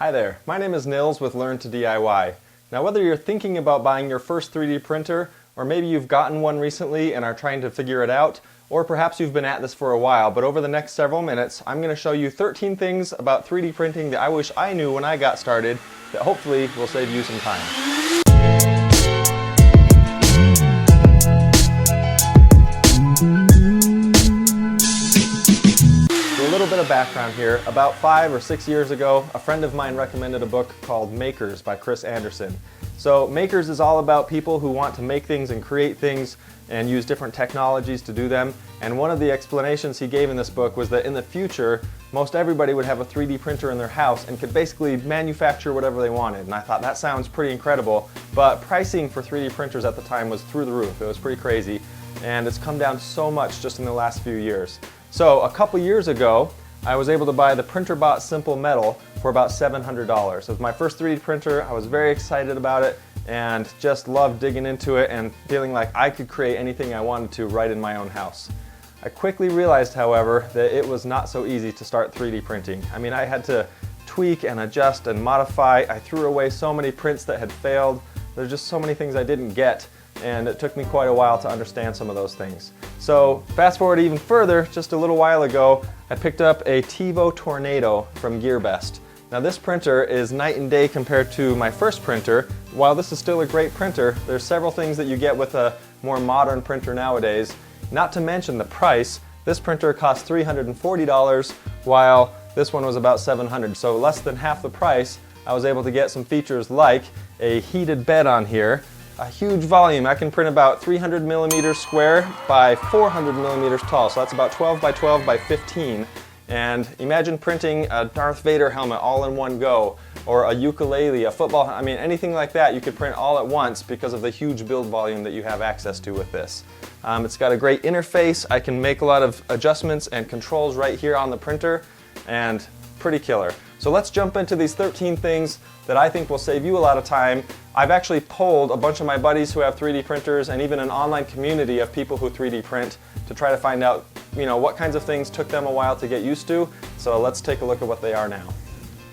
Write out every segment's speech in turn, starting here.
Hi there, my name is Nils with Learn to DIY. Now whether you're thinking about buying your first 3D printer, or maybe you've gotten one recently and are trying to figure it out, or perhaps you've been at this for a while, but over the next several minutes I'm going to show you 13 things about 3D printing that I wish I knew when I got started that hopefully will save you some time. A little bit of background here. About 5 or 6 years ago, a friend of mine recommended a book called Makers by Chris Anderson. So Makers is all about people who want to make things and create things and use different technologies to do them. And one of the explanations he gave in this book was that in the future, most everybody would have a 3D printer in their house and could basically manufacture whatever they wanted. And I thought that sounds pretty incredible, but pricing for 3D printers at the time was through the roof. It was pretty crazy, and it's come down so much just in the last few years. So a couple years ago, I was able to buy the PrinterBot Simple Metal for about $700. It was my first 3D printer. I was very excited about it and just loved digging into it and feeling like I could create anything I wanted to right in my own house. I quickly realized, however, that it was not so easy to start 3D printing. I mean, I had to tweak and adjust and modify. I threw away so many prints that had failed. There's just so many things I didn't get, and it took me quite a while to understand some of those things. So fast forward even further, just a little while ago, I picked up a TiVo Tornado from GearBest. Now this printer is night and day compared to my first printer. While this is still a great printer, there's several things that you get with a more modern printer nowadays. Not to mention the price. This printer cost $340 while this one was about $700. So less than half the price. I was able to get some features like a heated bed on here, a huge volume. I can print about 300 millimeters square by 400 millimeters tall, so that's about 12 by 12 by 15. And imagine printing a Darth Vader helmet all in one go, or a ukulele, a football, I mean anything like that you could print all at once because of the huge build volume that you have access to with this. It's got a great interface. I can make a lot of adjustments and controls right here on the printer, and pretty killer. So let's jump into these 13 things that I think will save you a lot of time. I've actually polled a bunch of my buddies who have 3D printers and even an online community of people who 3D print to try to find out, what kinds of things took them a while to get used to. So let's take a look at what they are now.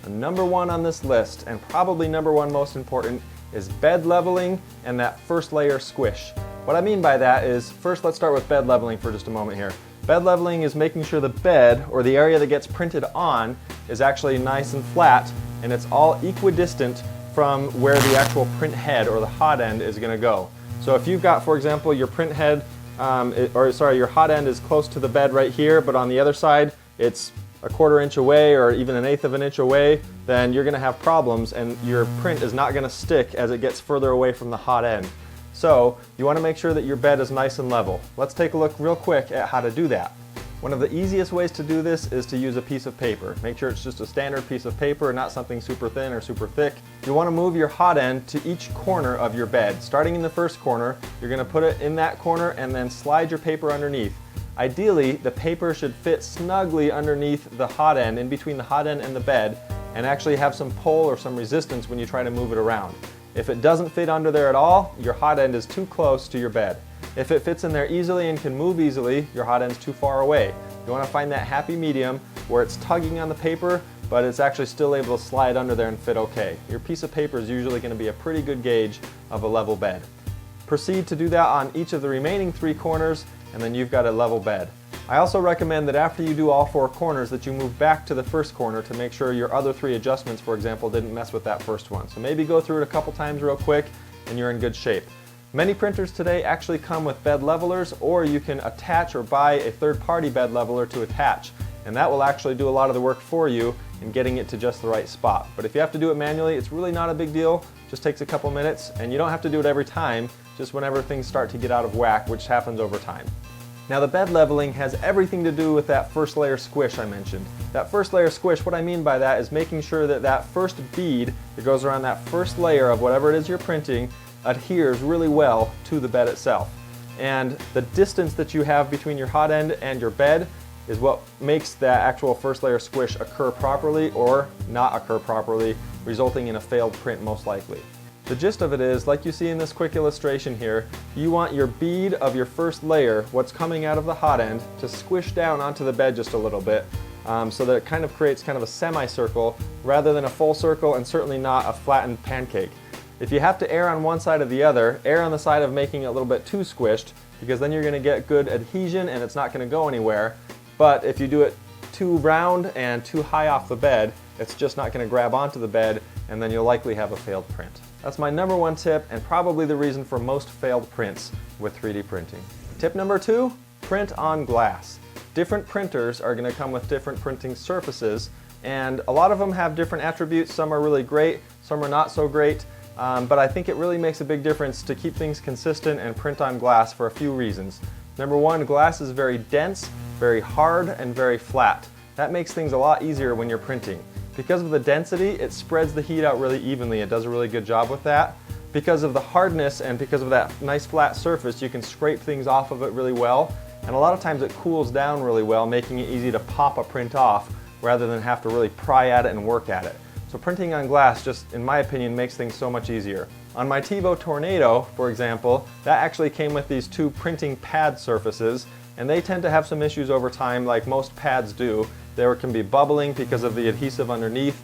Number one on this list, and probably number one most important, is bed leveling and that first layer squish. What I mean by that is, first let's start with bed leveling for just a moment here. Bed leveling is making sure the bed, or the area that gets printed on, is actually nice and flat, and it's all equidistant from where the actual print head or the hot end is going to go. So if you've got, for example, your print head, your hot end is close to the bed right here, but on the other side it's a 1/4 inch away or even 1/8 of an inch away, then you're going to have problems and your print is not going to stick as it gets further away from the hot end. So you want to make sure that your bed is nice and level. Let's take a look real quick at how to do that. One of the easiest ways to do this is to use a piece of paper. Make sure it's just a standard piece of paper, not something super thin or super thick. You want to move your hot end to each corner of your bed. Starting in the first corner, you're going to put it in that corner and then slide your paper underneath. Ideally, the paper should fit snugly underneath the hot end, in between the hot end and the bed, and actually have some pull or some resistance when you try to move it around. If it doesn't fit under there at all, your hot end is too close to your bed. If it fits in there easily and can move easily, your hot end's too far away. You want to find that happy medium where it's tugging on the paper, but it's actually still able to slide under there and fit okay. Your piece of paper is usually going to be a pretty good gauge of a level bed. Proceed to do that on each of the remaining 3 corners, and then you've got a level bed. I also recommend that after you do all 4 corners that you move back to the first corner to make sure your other 3 adjustments, for example, didn't mess with that first one. So maybe go through it a couple times real quick and you're in good shape. Many printers today actually come with bed levelers, or you can attach or buy a third-party bed leveler to attach, and that will actually do a lot of the work for you in getting it to just the right spot. But if you have to do it manually, it's really not a big deal. Just takes a couple minutes, and you don't have to do it every time, just whenever things start to get out of whack, which happens over time. Now the bed leveling has everything to do with that first layer squish I mentioned. That first layer squish, what I mean by that is making sure that that first bead that goes around that first layer of whatever it is you're printing adheres really well to the bed itself. And the distance that you have between your hot end and your bed is what makes that actual first layer squish occur properly or not occur properly, resulting in a failed print most likely. The gist of it is, like you see in this quick illustration here, you want your bead of your first layer, what's coming out of the hot end, to squish down onto the bed just a little bit. so that it kind of creates kind of a semicircle rather than a full circle, and certainly not a flattened pancake. If you have to err on one side or the other, err on the side of making it a little bit too squished, because then you're going to get good adhesion and it's not going to go anywhere. But if you do it too round and too high off the bed, it's just not going to grab onto the bed, and then you'll likely have a failed print. That's my number one tip, and probably the reason for most failed prints with 3D printing. Tip number 2, print on glass. Different printers are going to come with different printing surfaces, and a lot of them have different attributes. Some are really great, some are not so great, but I think it really makes a big difference to keep things consistent and print on glass for a few reasons. Number one, glass is very dense, very hard, and very flat. That makes things a lot easier when you're printing. Because of the density, it spreads the heat out really evenly. It does a really good job with that. Because of the hardness and because of that nice flat surface, you can scrape things off of it really well. And a lot of times it cools down really well, making it easy to pop a print off rather than have to really pry at it and work at it. So printing on glass just, in my opinion, makes things so much easier. On my Tevo Tornado, for example, that actually came with these 2 printing pad surfaces, and they tend to have some issues over time like most pads do. There can be bubbling because of the adhesive underneath.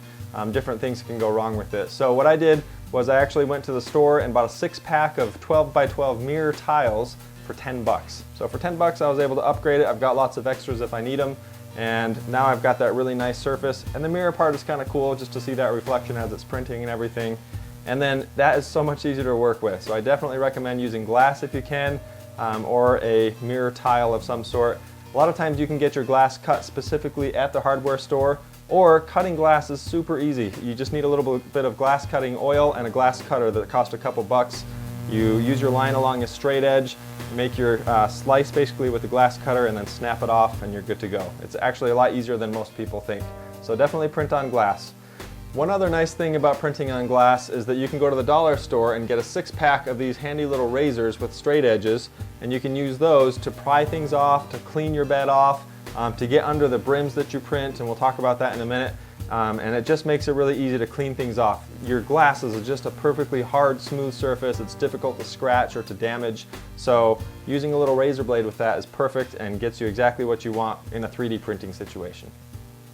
Different things can go wrong with it. So what I did was I actually went to the store and bought a 6-pack of 12 by 12 mirror tiles for 10 bucks. So for 10 bucks I was able to upgrade it. I've got lots of extras if I need them, and now I've got that really nice surface, and the mirror part is kind of cool just to see that reflection as it's printing and everything. And then that is so much easier to work with. So I definitely recommend using glass if you can, or a mirror tile of some sort. A lot of times you can get your glass cut specifically at the hardware store, or cutting glass is super easy. You just need a little bit of glass cutting oil and a glass cutter that costs a couple bucks. You use your line along a straight edge, make your slice basically with the glass cutter, and then snap it off and you're good to go. It's actually a lot easier than most people think. So definitely print on glass. One other nice thing about printing on glass is that you can go to the dollar store and get a 6-pack of these handy little razors with straight edges, and you can use those to pry things off, to clean your bed off, to get under the brims that you print, and we'll talk about that in a minute. And it just makes it really easy to clean things off. Your glass is just a perfectly hard, smooth surface. It's difficult to scratch or to damage, so using a little razor blade with that is perfect and gets you exactly what you want in a 3D printing situation.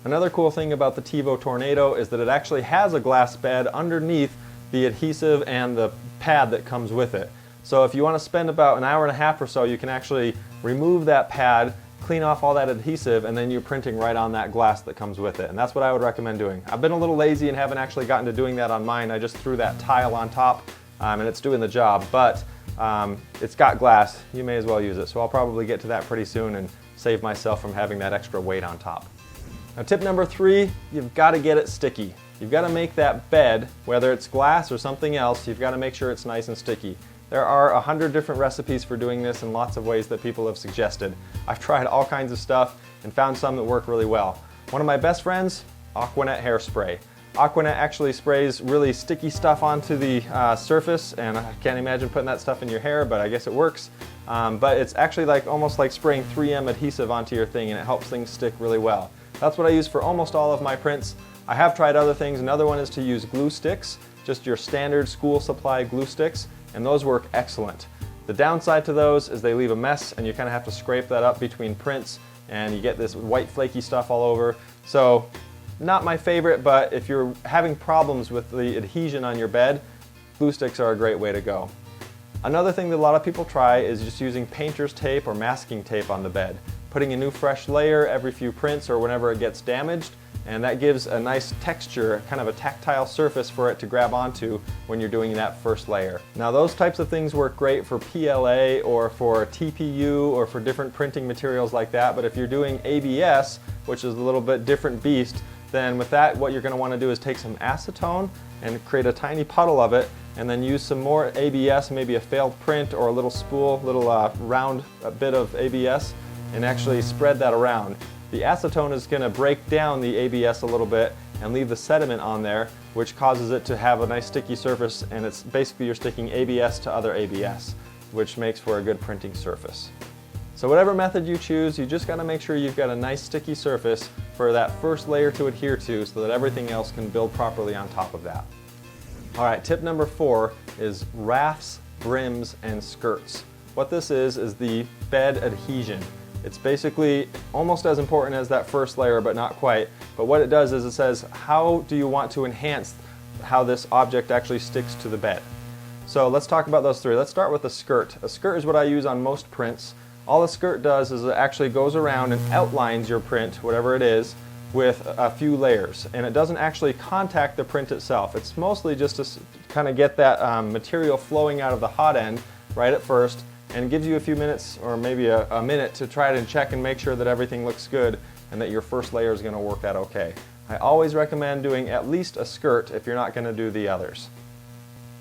Another cool thing about the Tevo Tornado is that it actually has a glass bed underneath the adhesive and the pad that comes with it. So if you want to spend about an hour and a half or so, you can actually remove that pad, clean off all that adhesive, and then you're printing right on that glass that comes with it. And that's what I would recommend doing. I've been a little lazy and haven't actually gotten to doing that on mine. I just threw that tile on top, and it's doing the job, but it's got glass. You may as well use it. So I'll probably get to that pretty soon and save myself from having that extra weight on top. Now tip number 3, you've got to get it sticky. You've got to make that bed, whether it's glass or something else, you've got to make sure it's nice and sticky. There are 100 different recipes for doing this and lots of ways that people have suggested. I've tried all kinds of stuff and found some that work really well. One of my best friends, Aqua Net hairspray. Aqua Net actually sprays really sticky stuff onto the surface, and I can't imagine putting that stuff in your hair, but I guess it works. But it's actually almost like spraying 3M adhesive onto your thing, and it helps things stick really well. That's what I use for almost all of my prints. I have tried other things. Another one is to use glue sticks, just your standard school supply glue sticks, and those work excellent. The downside to those is they leave a mess, and you kind of have to scrape that up between prints, and you get this white flaky stuff all over. So not my favorite, but if you're having problems with the adhesion on your bed, glue sticks are a great way to go. Another thing that a lot of people try is just using painter's tape or masking tape on the bed, putting a new fresh layer every few prints or whenever it gets damaged, and that gives a nice texture, kind of a tactile surface for it to grab onto when you're doing that first layer. Now those types of things work great for PLA or for TPU or for different printing materials like that, but if you're doing ABS, which is a little bit different beast, then with that what you're going to want to do is take some acetone and create a tiny puddle of it, and then use some more ABS, maybe a failed print or a little spool, little round bit of ABS, and actually spread that around. The acetone is going to break down the ABS a little bit and leave the sediment on there, which causes it to have a nice sticky surface, and it's basically you're sticking ABS to other ABS, which makes for a good printing surface. So whatever method you choose, you just got to make sure you've got a nice sticky surface for that first layer to adhere to so that everything else can build properly on top of that. Alright, tip number 4 is rafts, brims, and skirts. What this is the bed adhesion. It's basically almost as important as that first layer, but not quite. But what it does is it says, how do you want to enhance how this object actually sticks to the bed? So let's talk about those three. Let's start with a skirt. A skirt is what I use on most prints. All a skirt does is it actually goes around and outlines your print, whatever it is, with a few layers, and it doesn't actually contact the print itself. It's mostly just to kind of get that material flowing out of the hot end right at first, and gives you a few minutes or maybe a minute to try to check and make sure that everything looks good and that your first layer is going to work out okay. I always recommend doing at least a skirt if you're not going to do the others.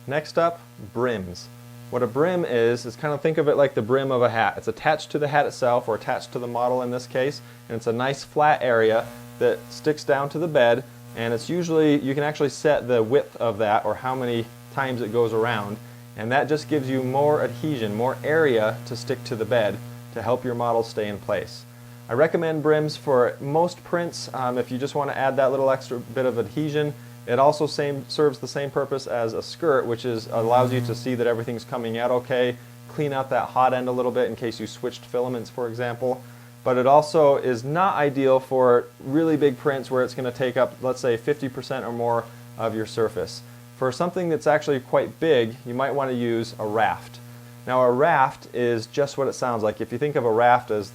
Next up, brims. What a brim is kind of think of it like the brim of a hat. It's attached to the hat itself, or attached to the model in this case, and it's a nice flat area that sticks down to the bed, and it's usually, you can actually set the width of that or how many times it goes around, and that just gives you more adhesion, more area to stick to the bed to help your model stay in place. I recommend brims for most prints if you just want to add that little extra bit of adhesion. It also serves the same purpose as a skirt, which allows you to see that everything's coming out okay, clean out that hot end a little bit in case you switched filaments, for example. But it also is not ideal for really big prints where it's going to take up, let's say, 50% or more of your surface. For something that's actually quite big, you might want to use a raft. Now a raft is just what it sounds like. If you think of a raft as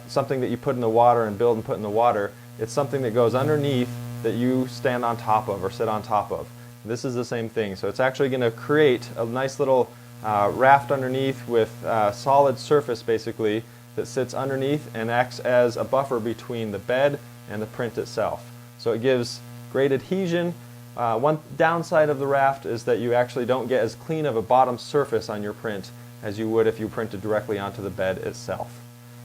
something that you put in the water and build and put in the water, it's something that goes underneath that you stand on top of or sit on top of. This is the same thing. So it's actually going to create a nice little raft underneath with solid surface basically that sits underneath and acts as a buffer between the bed and the print itself. So it gives great adhesion. One downside of the raft is that you actually don't get as clean of a bottom surface on your print as you would if you printed directly onto the bed itself.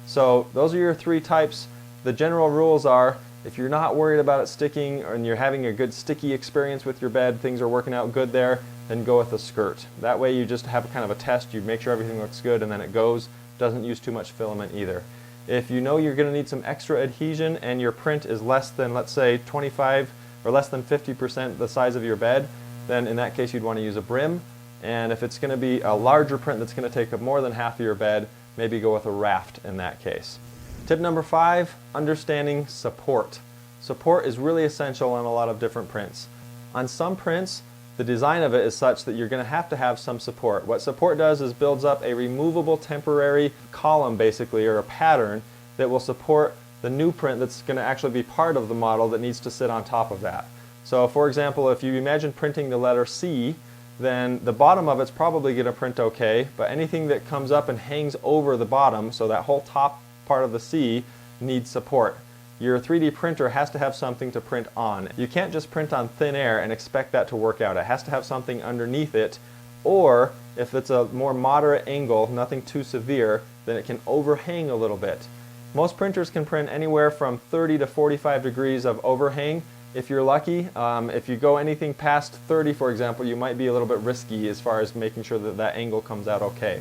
So those are your three types. The general rules are, if you're not worried about it sticking and you're having a good sticky experience with your bed, things are working out good there, then go with a skirt. That way you just have kind of a test, you make sure everything looks good and then it goes. Doesn't use too much filament either. If you know you're going to need some extra adhesion and your print is less than, let's say, 25 or less than 50% the size of your bed, then in that case you'd want to use a brim. And if it's going to be a larger print that's going to take up more than half of your bed, maybe go with a raft in that case. Tip number 5, understanding support. Support is really essential on a lot of different prints. On some prints, the design of it is such that you're going to have some support. What support does is builds up a removable temporary column basically, or a pattern that will support the new print that's going to actually be part of the model that needs to sit on top of that. So for example, if you imagine printing the letter C, then the bottom of it's probably going to print okay, but anything that comes up and hangs over the bottom, so that whole top part of the C, needs support. Your 3D printer has to have something to print on. You can't just print on thin air and expect that to work out. It has to have something underneath it, or if it's a more moderate angle, nothing too severe, then it can overhang a little bit. Most printers can print anywhere from 30 to 45 degrees of overhang. If you're lucky, if you go anything past 30, for example, you might be a little bit risky as far as making sure that that angle comes out okay.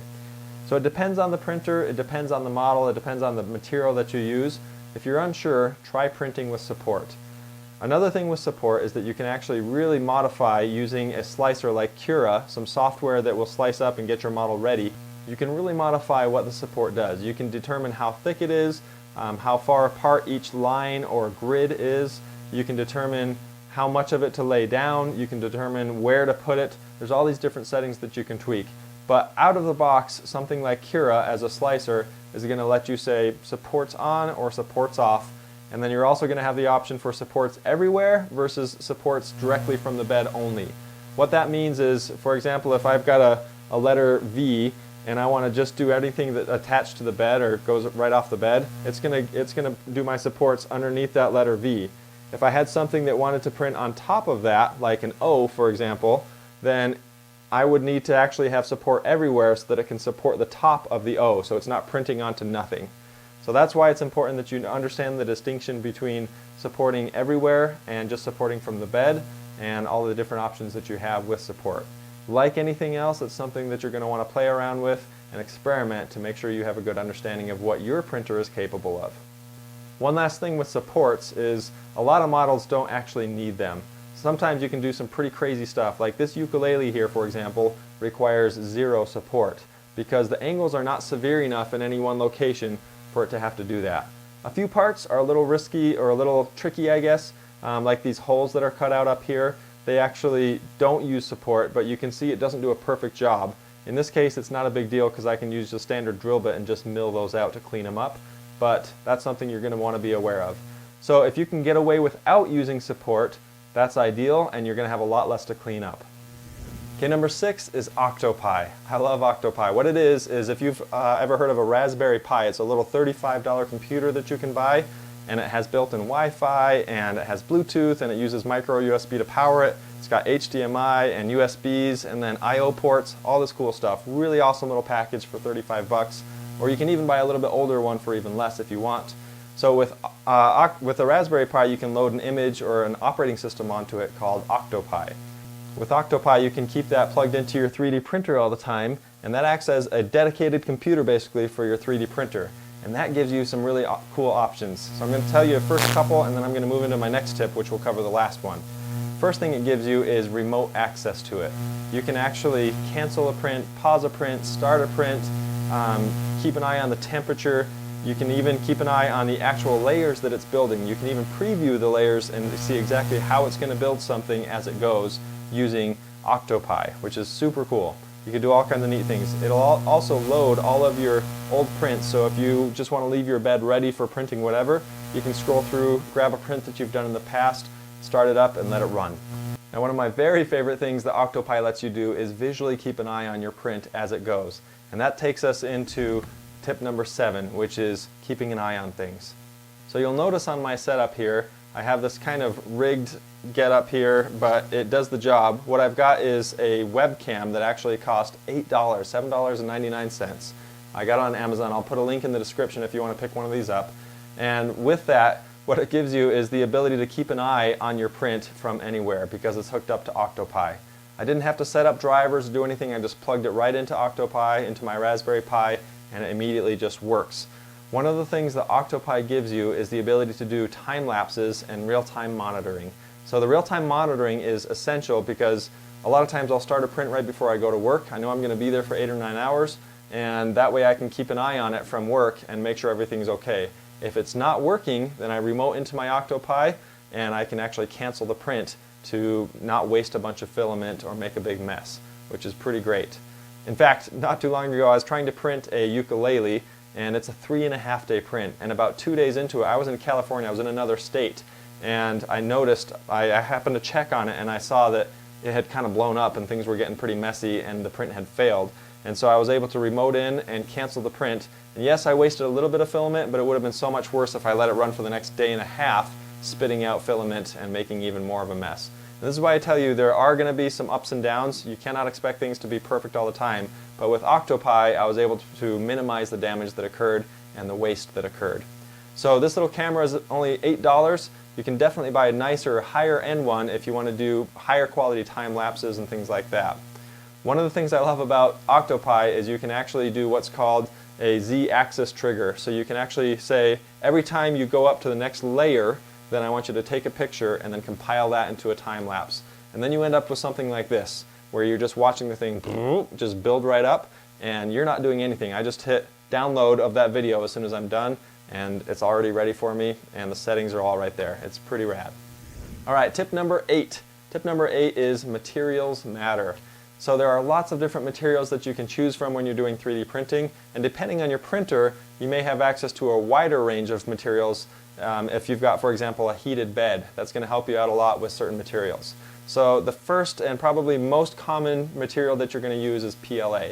So it depends on the printer, it depends on the model, it depends on the material that you use. If you're unsure, try printing with support. Another thing with support is that you can actually really modify using a slicer like Cura, some software that will slice up and get your model ready. You can really modify what the support does. You can determine how thick it is, how far apart each line or grid is. You can determine how much of it to lay down. You can determine where to put it. There's all these different settings that you can tweak. But out of the box, something like Cura as a slicer is going to let you say supports on or supports off. And then you're also going to have the option for supports everywhere versus supports directly from the bed only. What that means is, for example, if I've got a letter V and I want to just do anything that attached to the bed or goes right off the bed, it's going to do my supports underneath that letter V. If I had something that wanted to print on top of that, like an O, for example, then I would need to actually have support everywhere so that it can support the top of the O, so it's not printing onto nothing. So that's why it's important that you understand the distinction between supporting everywhere and just supporting from the bed and all the different options that you have with support. Like anything else, it's something that you're going to want to play around with and experiment to make sure you have a good understanding of what your printer is capable of. One last thing with supports is a lot of models don't actually need them. Sometimes you can do some pretty crazy stuff, like this ukulele here, for example, requires 0 support because the angles are not severe enough in any one location for it to have to do that. A few parts are a little risky or a little tricky, I guess, like these holes that are cut out up here. They actually don't use support, but you can see it doesn't do a perfect job. In this case, it's not a big deal because I can use the standard drill bit and just mill those out to clean them up, but that's something you're going to want to be aware of. So if you can get away without using support, that's ideal, and you're going to have a lot less to clean up. Okay, number 6 is Octopi. I love Octopi. What it is if you've ever heard of a Raspberry Pi, it's a little $35 computer that you can buy, and it has built-in Wi-Fi, and it has Bluetooth, and it uses micro USB to power it. It's got HDMI and USBs, and then I/O ports, all this cool stuff. Really awesome little package for 35 bucks, or you can even buy a little bit older one for even less if you want. So with the Raspberry Pi, you can load an image or an operating system onto it called Octopi. With Octopi, you can keep that plugged into your 3D printer all the time, and that acts as a dedicated computer basically for your 3D printer. And that gives you some really cool options. So I'm going to tell you the first couple, and then I'm going to move into my next tip, which will cover the last one. First thing it gives you is remote access to it. You can actually cancel a print, pause a print, start a print, keep an eye on the temperature. You can even keep an eye on the actual layers that it's building. You can even preview the layers and see exactly how it's going to build something as it goes using Octopi, which is super cool. You can do all kinds of neat things. It'll also load all of your old prints, so if you just want to leave your bed ready for printing whatever, you can scroll through, grab a print that you've done in the past, start it up, and let it run. Now, one of my very favorite things that Octopi lets you do is visually keep an eye on your print as it goes. And that takes us into tip number 7, which is keeping an eye on things. So you'll notice on my setup here, I have this kind of rigged get up here, but it does the job. What I've got is a webcam that actually cost $8, $7.99. I got it on Amazon. I'll put a link in the description if you want to pick one of these up. And with that, what it gives you is the ability to keep an eye on your print from anywhere because it's hooked up to Octopi. I didn't have to set up drivers or do anything. I just plugged it right into Octopi, into my Raspberry Pi, and it immediately just works. One of the things that Octopi gives you is the ability to do time lapses and real-time monitoring. So the real-time monitoring is essential because a lot of times I'll start a print right before I go to work. I know I'm going to be there for 8 or 9 hours, and that way I can keep an eye on it from work and make sure everything's okay. If it's not working, then I remote into my Octopi and I can actually cancel the print to not waste a bunch of filament or make a big mess, which is pretty great. In fact, not too long ago I was trying to print a ukulele, and it's a 3.5 day print, and about 2 days into it, I was in California, I was in another state, and I noticed, I happened to check on it, and I saw that it had kind of blown up and things were getting pretty messy and the print had failed. And so I was able to remote in and cancel the print. And yes, I wasted a little bit of filament, but it would have been so much worse if I let it run for the next day and a half, spitting out filament and making even more of a mess. And this is why I tell you there are going to be some ups and downs. You cannot expect things to be perfect all the time. But with Octopi, I was able to minimize the damage that occurred and the waste that occurred. So this little camera is only $8. You can definitely buy a nicer, higher end one if you want to do higher quality time lapses and things like that. One of the things I love about Octopi is you can actually do what's called a Z-axis trigger. So you can actually say every time you go up to the next layer, then I want you to take a picture and then compile that into a time lapse. And then you end up with something like this, where you're just watching the thing just build right up, and you're not doing anything. I just hit download of that video as soon as I'm done, and it's already ready for me, and the settings are all right there. It's pretty rad. All right, tip number 8. Tip number 8 is materials matter. So there are lots of different materials that you can choose from when you're doing 3D printing, and depending on your printer, you may have access to a wider range of materials. If you've got, for example, a heated bed, that's going to help you out a lot with certain materials. So the first and probably most common material that you're going to use is PLA.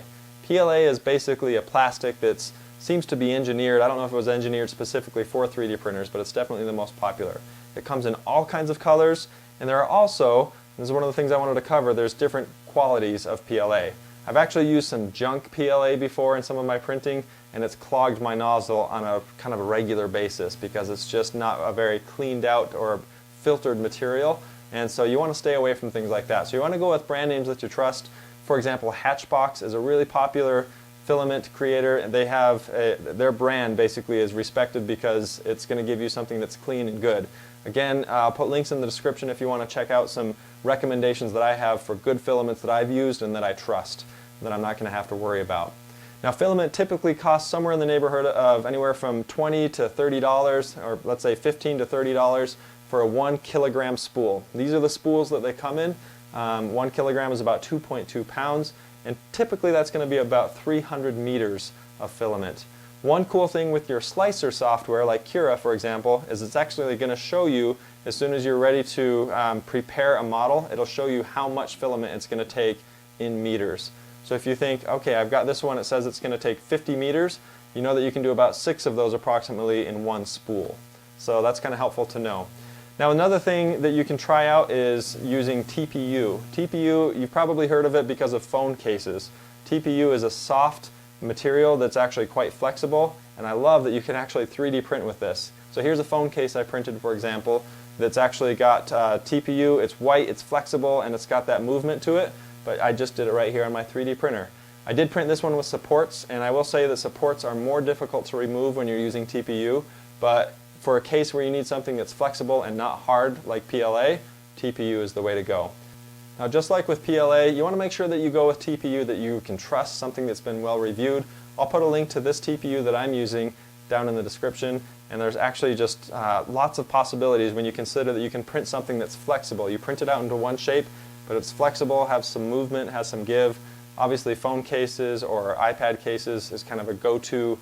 PLA is basically a plastic that seems to be engineered. I don't know if it was engineered specifically for 3D printers, but it's definitely the most popular. It comes in all kinds of colors, and there are also, this is one of the things I wanted to cover, there's different qualities of PLA. I've actually used some junk PLA before in some of my printing, and it's clogged my nozzle on a kind of a regular basis because it's just not a very cleaned out or filtered material, and so you want to stay away from things like that. So you want to go with brand names that you trust. For example, Hatchbox is a really popular filament creator, and they have their brand basically is respected because it's going to give you something that's clean and good. Again, I'll put links in the description if you want to check out some recommendations that I have for good filaments that I've used and that I trust, that I'm not going to have to worry about. Now filament typically costs somewhere in the neighborhood of anywhere from $20 to $30, or let's say $15 to $30 for a 1 kilogram spool. These are the spools that they come in. 1 kilogram is about 2.2 pounds, and typically that's going to be about 300 meters of filament. One cool thing with your slicer software, like Cura for example, is it's actually going to show you, as soon as you're ready to prepare a model, it'll show you how much filament it's going to take in meters. So if you think, okay, I've got this one, it says it's going to take 50 meters, you know that you can do about 6 of those approximately in one spool. So that's kind of helpful to know. Now another thing that you can try out is using TPU. TPU, you've probably heard of it because of phone cases. TPU is a soft material that's actually quite flexible, and I love that you can actually 3D print with this. So here's a phone case I printed, for example, that's actually got TPU. It's white, it's flexible, and it's got that movement to it, but I just did it right here on my 3D printer. I did print this one with supports, and I will say that supports are more difficult to remove when you're using TPU, but for a case where you need something that's flexible and not hard like PLA, TPU is the way to go. Now just like with PLA, you want to make sure that you go with TPU that you can trust, something that's been well reviewed. I'll put a link to this TPU that I'm using down in the description, and there's actually just lots of possibilities when you consider that you can print something that's flexible. You print it out into one shape, but it's flexible, has some movement, has some give. Obviously phone cases or iPad cases is kind of a go-to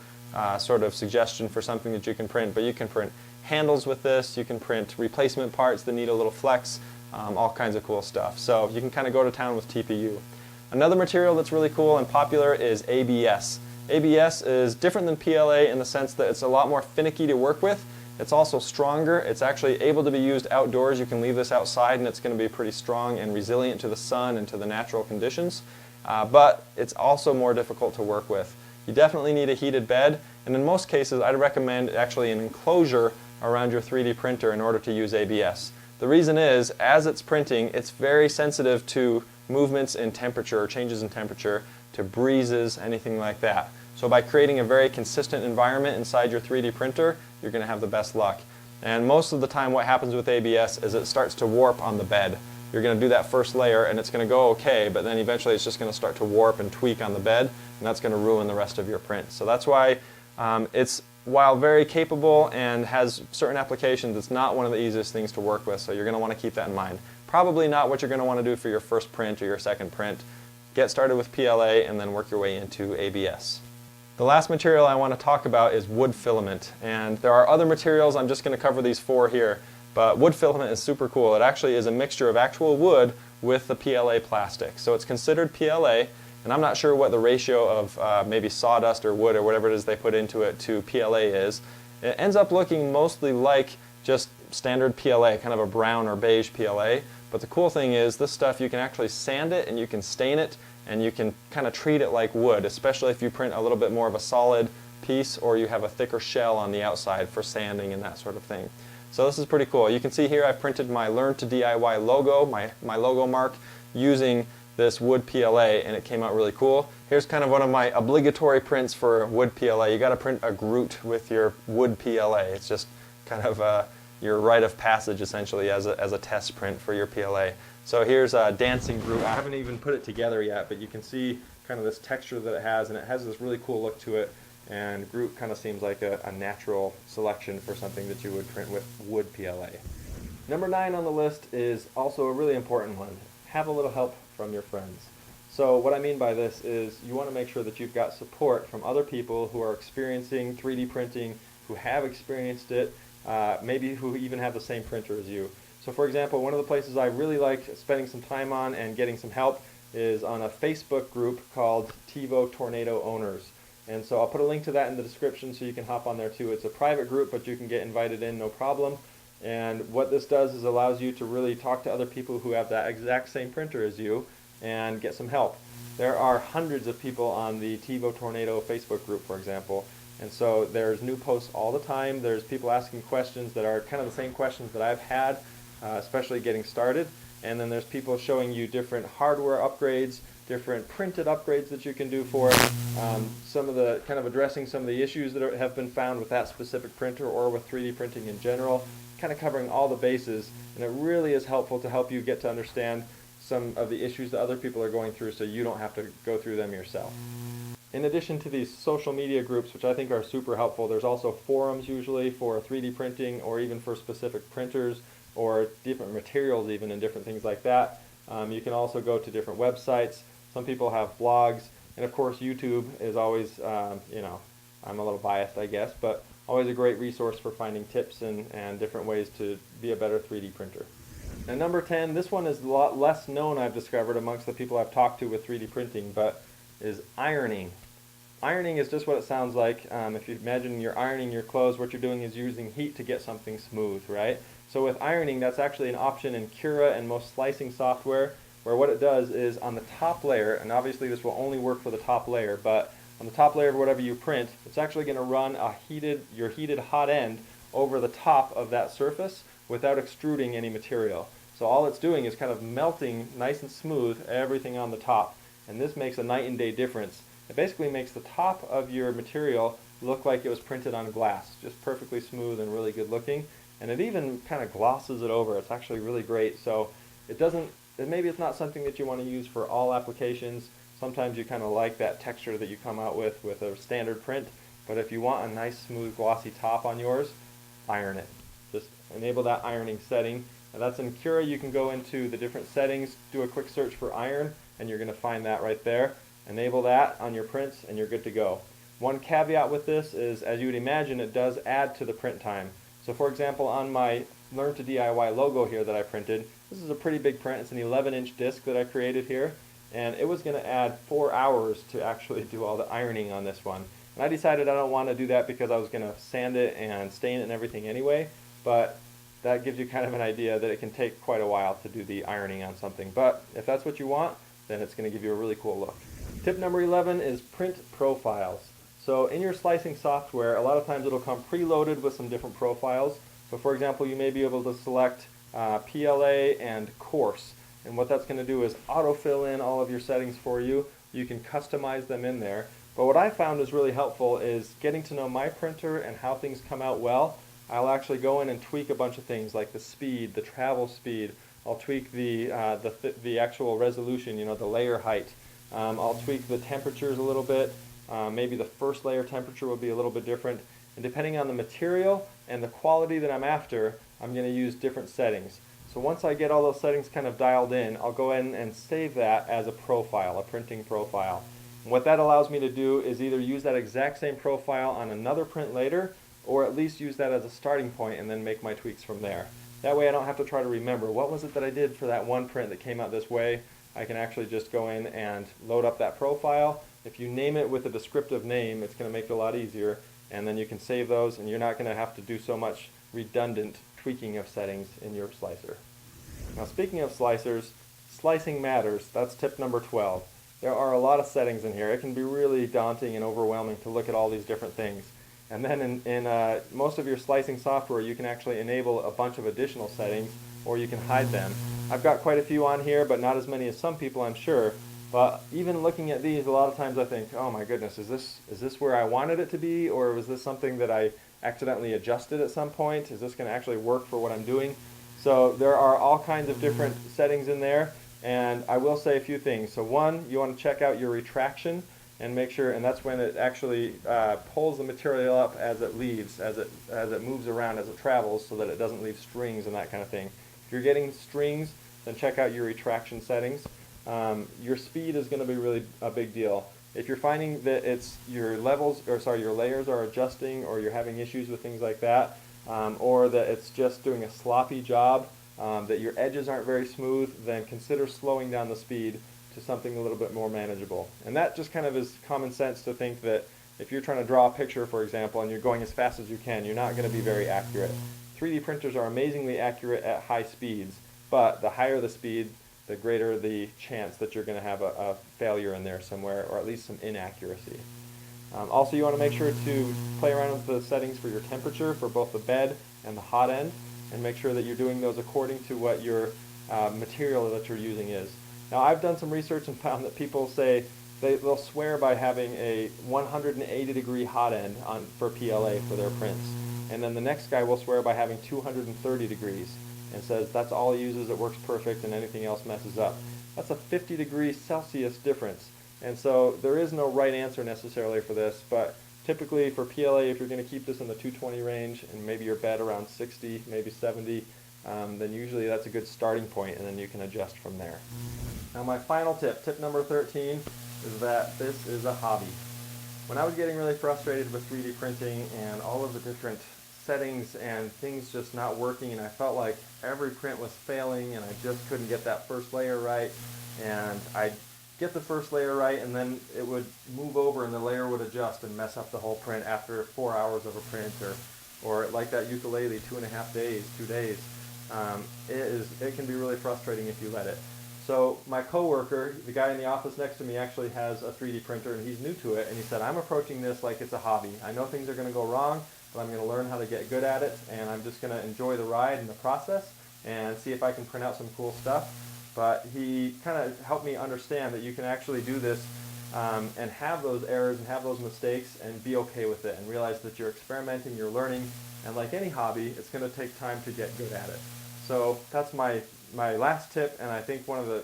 sort of suggestion for something that you can print, but you can print handles with this, you can print replacement parts that need a little flex, all kinds of cool stuff. So you can kind of go to town with TPU. Another material that's really cool and popular is ABS. ABS is different than PLA in the sense that it's a lot more finicky to work with. It's also stronger. It's actually able to be used outdoors. You can leave this outside and it's going to be pretty strong and resilient to the sun and to the natural conditions. But it's also more difficult to work with. You definitely need a heated bed, and in most cases I'd recommend actually an enclosure around your 3D printer in order to use ABS. The reason is, as it's printing, it's very sensitive to movements in temperature, changes in temperature, to breezes, anything like that. So by creating a very consistent environment inside your 3D printer, you're going to have the best luck. And most of the time what happens with ABS is it starts to warp on the bed. You're going to do that first layer and it's going to go okay, but then eventually it's just going to start to warp and tweak on the bed, and that's going to ruin the rest of your print. So that's why it's, while very capable and has certain applications, it's not one of the easiest things to work with, so you're going to want to keep that in mind. Probably not what you're going to want to do for your first print or your second print. Get started with PLA and then work your way into ABS. The last material I want to talk about is wood filament, and there are other materials. I'm just going to cover these 4 here, but wood filament is super cool. It actually is a mixture of actual wood with the PLA plastic. So it's considered PLA, and I'm not sure what the ratio of maybe sawdust or wood or whatever it is they put into it to PLA is. It ends up looking mostly like just standard PLA, kind of a brown or beige PLA, but the cool thing is this stuff, you can actually sand it and you can stain it and you can kind of treat it like wood, especially if you print a little bit more of a solid piece or you have a thicker shell on the outside for sanding and that sort of thing. So this is pretty cool. You can see here I've printed my Learn to DIY logo, my logo mark, using this wood PLA, and it came out really cool. Here's kind of one of my obligatory prints for wood PLA. You got to print a Groot with your wood PLA. It's just kind of your rite of passage essentially as a test print for your PLA. So here's a dancing Groot. I haven't even put it together yet, but you can see kind of this texture that it has, and it has this really cool look to it. And Groot kind of seems like a natural selection for something that you would print with wood PLA. Number 9 on the list is also a really important one. Have a little help from your friends. So what I mean by this is you want to make sure that you've got support from other people who are experiencing 3D printing, who have experienced it, maybe who even have the same printer as you. So for example, one of the places I really like spending some time on and getting some help is on a Facebook group called TiVo Tornado Owners. And so I'll put a link to that in the description so you can hop on there too. It's a private group, but you can get invited in, no problem. And what this does is allows you to really talk to other people who have that exact same printer as you and get some help. There are hundreds of people on the TiVo Tornado Facebook group, for example, and so there's new posts all the time. There's people asking questions that are kind of the same questions that I've had, especially getting started, and then there's people showing you different hardware upgrades, different printed upgrades that you can do for it, some of the kind of addressing some of the issues that have been found with that specific printer or with 3D printing in general, kind of covering all the bases, and it really is helpful to help you get to understand some of the issues that other people are going through so you don't have to go through them yourself. In addition to these social media groups, which I think are super helpful, there's also forums usually for 3D printing or even for specific printers or different materials even and different things like that. You can also go to different websites. Some people have blogs, and of course YouTube is always, I'm a little biased I guess, but always a great resource for finding tips and different ways to be a better 3D printer. And number 10, this one is a lot less known, I've discovered, amongst the people I've talked to with 3D printing, but is ironing. Ironing is just what it sounds like. If you imagine you're ironing your clothes, what you're doing is using heat to get something smooth, right? So with ironing, that's actually an option in Cura and most slicing software, where what it does is on the top layer, and obviously this will only work for the top layer, but on the top layer of whatever you print, it's actually going to run your heated hot end over the top of that surface without extruding any material. So all it's doing is kind of melting nice and smooth everything on the top, and this makes a night and day difference. It basically makes the top of your material look like it was printed on glass, just perfectly smooth and really good looking, and it even kind of glosses it over. It's actually really great. So maybe it's not something that you want to use for all applications. Sometimes you kind of like that texture that you come out with a standard print, but if you want a nice smooth glossy top on yours, iron it. Just enable that ironing setting. And that's in Cura. You can go into the different settings, do a quick search for iron, and you're going to find that right there. Enable that on your prints and you're good to go. One caveat with this is, as you would imagine, it does add to the print time. So for example, on my Learn to DIY logo here that I printed, this is a pretty big print. It's an 11-inch disc that I created here, and it was going to add 4 hours to actually do all the ironing on this one. And I decided I don't want to do that because I was going to sand it and stain it and everything anyway, but that gives you kind of an idea that it can take quite a while to do the ironing on something. But if that's what you want, then it's going to give you a really cool look. Tip number 11 is print profiles. So in your slicing software, a lot of times it'll come preloaded with some different profiles. So for example, you may be able to select PLA and coarse. And what that's going to do is autofill in all of your settings for you. You can customize them in there. But what I found is really helpful is getting to know my printer and how things come out well. I'll actually go in and tweak a bunch of things like the speed, the travel speed. I'll tweak the actual resolution, the layer height. I'll tweak the temperatures a little bit. Maybe the first layer temperature will be a little bit different. And depending on the material and the quality that I'm after, I'm going to use different settings. So once I get all those settings kind of dialed in, I'll go in and save that as a profile, a printing profile. And what that allows me to do is either use that exact same profile on another print later, or at least use that as a starting point and then make my tweaks from there. That way I don't have to try to remember what was it that I did for that one print that came out this way. I can actually just go in and load up that profile. If you name it with a descriptive name, it's going to make it a lot easier, and then you can save those, and you're not going to have to do so much redundant tweaking of settings in your slicer. Now speaking of slicers, slicing matters. That's tip number 12. There are a lot of settings in here. It can be really daunting and overwhelming to look at all these different things. And then in most of your slicing software, you can actually enable a bunch of additional settings, or you can hide them. I've got quite a few on here, but not as many as some people, I'm sure. But even looking at these, a lot of times I think, oh my goodness, is this where I wanted it to be, or was this something that I accidentally adjusted at some point? Is this going to actually work for what I'm doing? So there are all kinds of different settings in there, and I will say a few things. So one, you want to check out your retraction and make sure, and that's when it actually pulls the material up as it leaves, as it moves around, as it travels, so that it doesn't leave strings and that kind of thing. If you're getting strings, then check out your retraction settings. Your speed is going to be really a big deal. If you're finding that your layers are adjusting, or you're having issues with things like that, or that it's just doing a sloppy job, that your edges aren't very smooth, then consider slowing down the speed to something a little bit more manageable. And that just kind of is common sense to think that if you're trying to draw a picture, for example, and you're going as fast as you can, you're not going to be very accurate. 3D printers are amazingly accurate at high speeds, but the higher the speed, the greater the chance that you're going to have a failure in there somewhere, or at least some inaccuracy. Also, you want to make sure to play around with the settings for your temperature for both the bed and the hot end, and make sure that you're doing those according to what your material that you're using is. Now, I've done some research and found that people say they'll swear by having a 180-degree hot end for PLA for their prints. And then the next guy will swear by having 230 degrees and says that's all he uses, it works perfect, and anything else messes up. That's a 50-degree Celsius difference. And so there is no right answer necessarily for this, but typically for PLA, if you're going to keep this in the 220 range and maybe your bed around 60, maybe 70, then usually that's a good starting point, and then you can adjust from there. Now my final tip, tip number 13, is that this is a hobby. When I was getting really frustrated with 3D printing and all of the different settings and things just not working, and I felt like every print was failing and I just couldn't get that first layer right, and I'd get the first layer right and then it would move over and the layer would adjust and mess up the whole print after 4 hours of a print, or like that ukulele, 2.5 days, 2 days. It can be really frustrating if you let it. So my coworker, the guy in the office next to me, actually has a 3D printer and he's new to it, and he said, I'm approaching this like it's a hobby. I know things are going to go wrong, but I'm going to learn how to get good at it, and I'm just going to enjoy the ride and the process and see if I can print out some cool stuff. But he kind of helped me understand that you can actually do this and have those errors and have those mistakes and be okay with it and realize that you're experimenting, you're learning, and like any hobby, it's going to take time to get good at it. So that's my last tip, and I think one of the,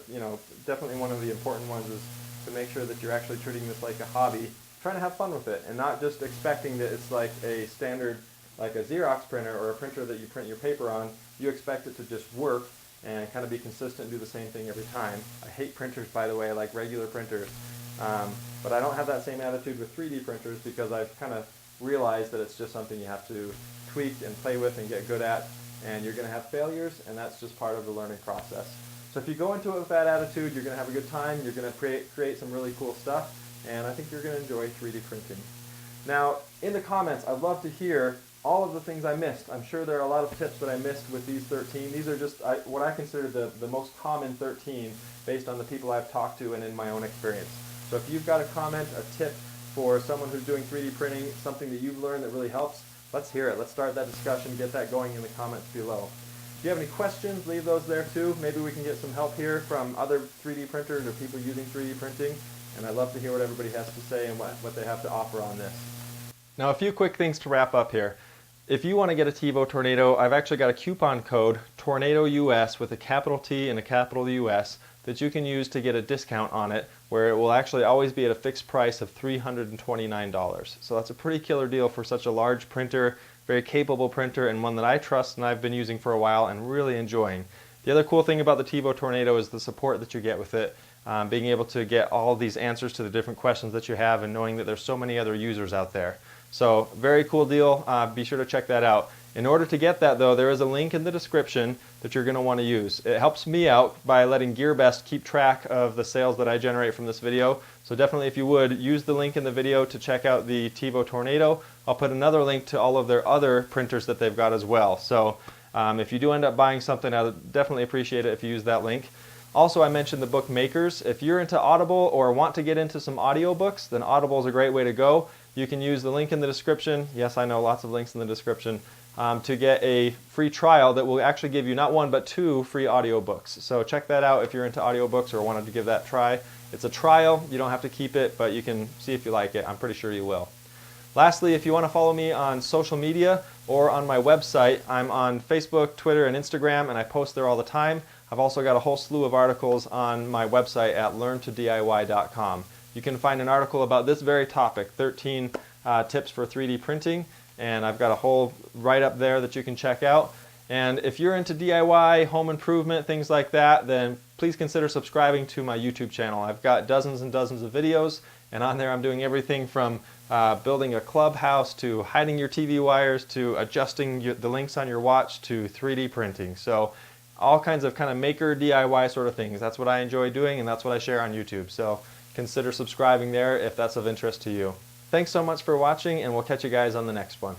definitely one of the important ones is to make sure that you're actually treating this like a hobby, trying to have fun with it, and not just expecting that it's like a standard, like a Xerox printer or a printer that you print your paper on. You expect it to just work and kind of be consistent, do the same thing every time. I hate printers, by the way, I like regular printers. But I don't have that same attitude with 3D printers because I've kind of realized that it's just something you have to tweak and play with and get good at, and you're going to have failures, and that's just part of the learning process. So if you go into it with that attitude, you're going to have a good time, you're going to create some really cool stuff, and I think you're going to enjoy 3D printing. Now, in the comments, I'd love to hear all of the things I missed. I'm sure there are a lot of tips that I missed with these 13. These are just what I consider the most common 13 based on the people I've talked to and in my own experience. So if you've got a comment, a tip for someone who's doing 3D printing, something that you've learned that really helps, let's hear it. Let's start that discussion, get that going in the comments below. If you have any questions, leave those there too. Maybe we can get some help here from other 3D printers or people using 3D printing. And I'd love to hear what everybody has to say and what they have to offer on this. Now a few quick things to wrap up here. If you want to get a Tevo Tornado, I've actually got a coupon code, TORNADOUS, with a capital T and a capital US, that you can use to get a discount on it, where it will actually always be at a fixed price of $329. So that's a pretty killer deal for such a large printer, very capable printer, and one that I trust and I've been using for a while and really enjoying. The other cool thing about the Tevo Tornado is the support that you get with it, being able to get all these answers to the different questions that you have and knowing that there's so many other users out there. So very cool deal. Be sure to check that out. In order to get that though, there is a link in the description that you're going to want to use. It helps me out by letting GearBest keep track of the sales that I generate from this video. So definitely, if you would, use the link in the video to check out the Tevo Tornado. I'll put another link to all of their other printers that they've got as well. So if you do end up buying something, I would definitely appreciate it if you use that link. Also, I mentioned the book Makers. If you're into Audible or want to get into some audiobooks, then Audible is a great way to go. You can use the link in the description. Yes, I know, lots of links in the description. To get a free trial that will actually give you not one but 2 free audiobooks. So check that out if you're into audiobooks or wanted to give that a try. It's a trial. You don't have to keep it, but you can see if you like it. I'm pretty sure you will. Lastly, if you want to follow me on social media or on my website, I'm on Facebook, Twitter, and Instagram, and I post there all the time. I've also got a whole slew of articles on my website at learntodiy.com. You can find an article about this very topic, 13 tips for 3D printing, and I've got a whole write-up there that you can check out. And if you're into DIY, home improvement, things like that, then please consider subscribing to my YouTube channel. I've got dozens and dozens of videos, and on there I'm doing everything from building a clubhouse to hiding your TV wires to adjusting the links on your watch to 3D printing. So all kinds of kind of maker DIY sort of things. That's what I enjoy doing, and that's what I share on YouTube. So consider subscribing there if that's of interest to you. Thanks so much for watching, and we'll catch you guys on the next one.